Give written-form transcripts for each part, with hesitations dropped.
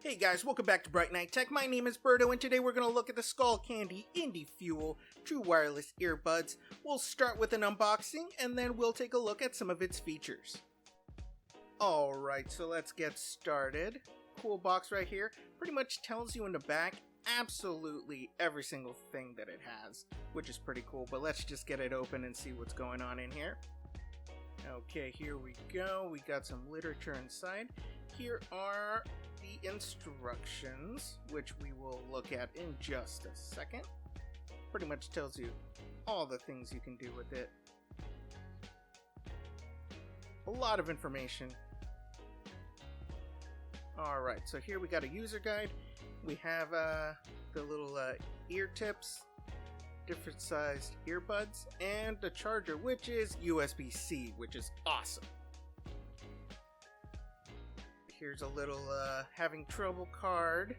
Hey guys, welcome back to Bright Night Tech. My name is Berto, and today we're going to look at the Skullcandy Indy Fuel True Wireless Earbuds. We'll start with an unboxing, and then we'll take a look at some of its features. Alright, so let's get started. Cool box right here. Pretty much tells you in the back absolutely every single thing that it has, which is pretty cool, but let's just get it open and see what's going on in here. Okay, here we go. We got some literature inside. Here are the instructions, which we will look at in just a second. Pretty much tells you all the things you can do with it. A lot of information. Alright, so here we got a user guide. We have the little ear tips, different sized earbuds, and the charger, which is USB-C, which is awesome. Here's a little having trouble card.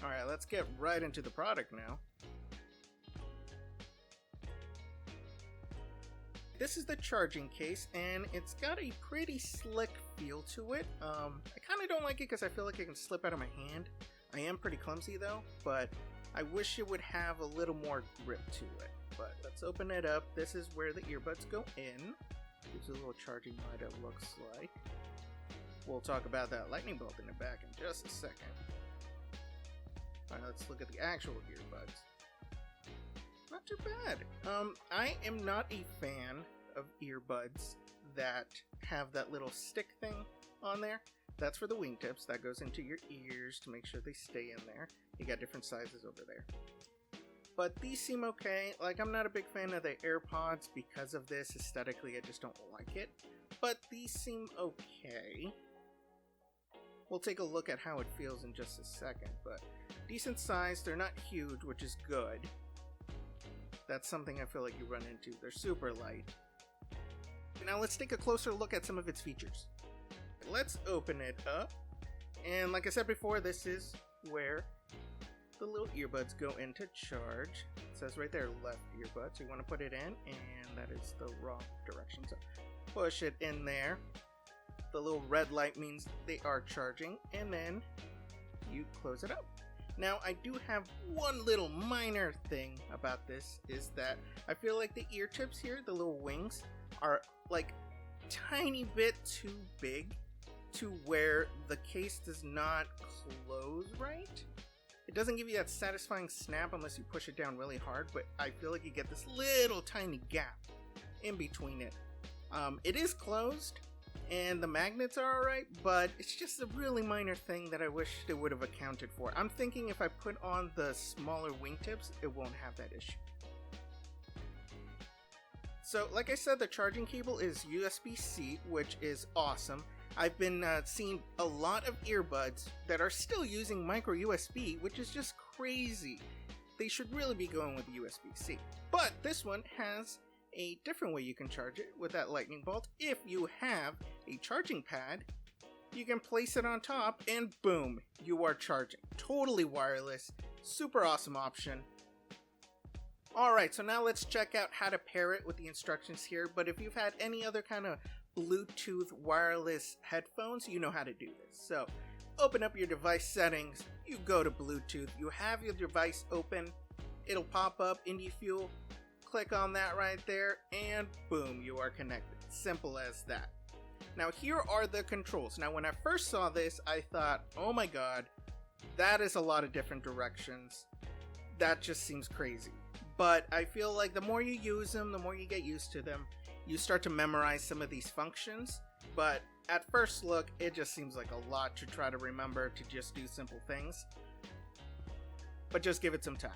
Alright, let's get right into the product now. This is the charging case, and it's got a pretty slick feel to it. I kind of don't like it because I feel like it can slip out of my hand. I am pretty clumsy though, but I wish it would have a little more grip to it. But let's open it up. This is where the earbuds go in. Gives a little charging light, it looks like. We'll talk about that lightning bolt in the back in just a second. Alright, let's look at the actual earbuds. Not too bad. I am not a fan of earbuds that have that little stick thing on there. That's for the wingtips. That goes into your ears to make sure they stay in there. You got different sizes over there. But these seem okay. Like, I'm not a big fan of the AirPods because of this. Aesthetically, I just don't like it. But these seem okay. We'll take a look at how it feels in just a second. But decent size. They're not huge, which is good. That's something I feel like you run into. They're super light. Now let's take a closer look at some of its features. Let's open it up. And like I said before, this is where the little earbuds go into charge. It says right there, left earbud. So you want to put it in, and that is the wrong direction. So push it in there. The little red light means they are charging, and then you close it up. Now, I do have one little minor thing about this, is that I feel like the ear tips here, the little wings, are like tiny bit too big to where the case does not close right. It doesn't give you that satisfying snap unless you push it down really hard, but I feel like you get this little tiny gap in between it. It is closed, and the magnets are alright, but it's just a really minor thing that I wish they would have accounted for. I'm thinking if I put on the smaller wingtips, it won't have that issue. So, like I said, the charging cable is USB-C, which is awesome. I've been seeing a lot of earbuds that are still using micro USB, which is just crazy. They should really be going with USB-C. But this one has a different way you can charge it with that lightning bolt. If you have a charging pad, you can place it on top and boom, you are charging. Totally wireless, super awesome option. Alright, so now let's check out how to pair it with the instructions here, but if you've had any other kind of Bluetooth wireless headphones, you know how to do this. So open up your device settings, you go to Bluetooth, you have your device open, it'll pop up Indy Fuel, click on that right there, and boom, you are connected. Simple as that. Now here are the controls. Now when I first saw this, I thought, oh my god, that is a lot of different directions. That just seems crazy. But I feel like the more you use them, the more you get used to them, you start to memorize some of these functions. But at first look, it just seems like a lot to try to remember to just do simple things. But just give it some time.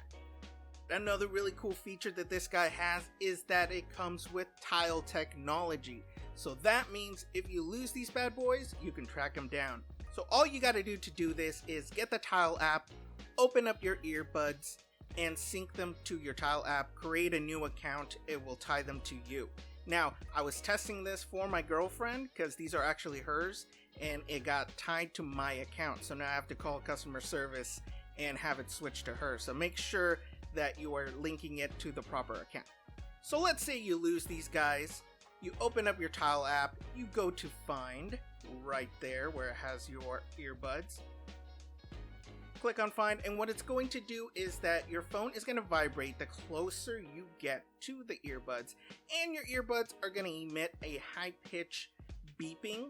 Another really cool feature that this guy has is that it comes with tile technology. So that means if you lose these bad boys, you can track them down. So all you got to do this is get the Tile app, open up your earbuds, and sync them to your Tile app, create a new account, it will tie them to you. Now, I was testing this for my girlfriend because these are actually hers, and it got tied to my account. So now I have to call customer service and have it switched to her. So make sure that you are linking it to the proper account. So let's say you lose these guys. You open up your Tile app, you go to Find, right there where it has your earbuds. Click on Find, and what it's going to do is that your phone is going to vibrate the closer you get to the earbuds, and your earbuds are going to emit a high-pitched beeping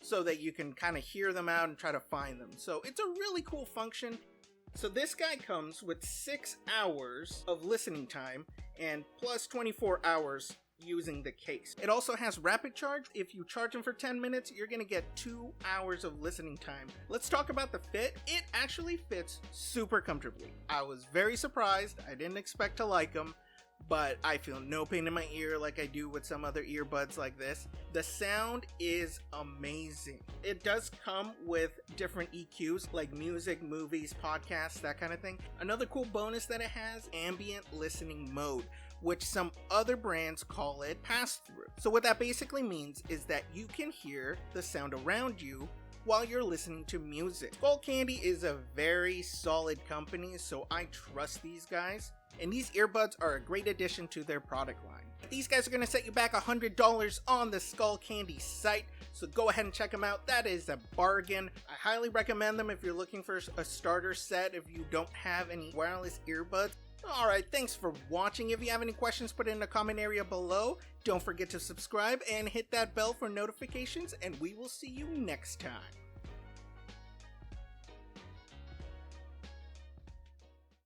so that you can kind of hear them out and try to find them. So it's a really cool function. So this guy comes with 6 hours of listening time and plus 24 hours using the case. It also has rapid charge. If you charge them for 10 minutes, you're gonna get 2 hours of listening time. Let's talk about the fit. It actually fits super comfortably. I was very surprised. I didn't expect to like them, but I feel no pain in my ear like I do with some other earbuds like this. The sound is amazing. It does come with different EQs like music, movies, podcasts, that kind of thing. Another cool bonus that it has, ambient listening mode, which some other brands call it pass-through. So what that basically means is that you can hear the sound around you while you're listening to music. Skullcandy is a very solid company, so I trust these guys. And these earbuds are a great addition to their product line. These guys are going to set you back $100 on the Skullcandy site, so go ahead and check them out. That is a bargain. I highly recommend them if you're looking for a starter set if you don't have any wireless earbuds. Alright, thanks for watching. If you have any questions, put it in the comment area below. Don't forget to subscribe and hit that bell for notifications, and we will see you next time.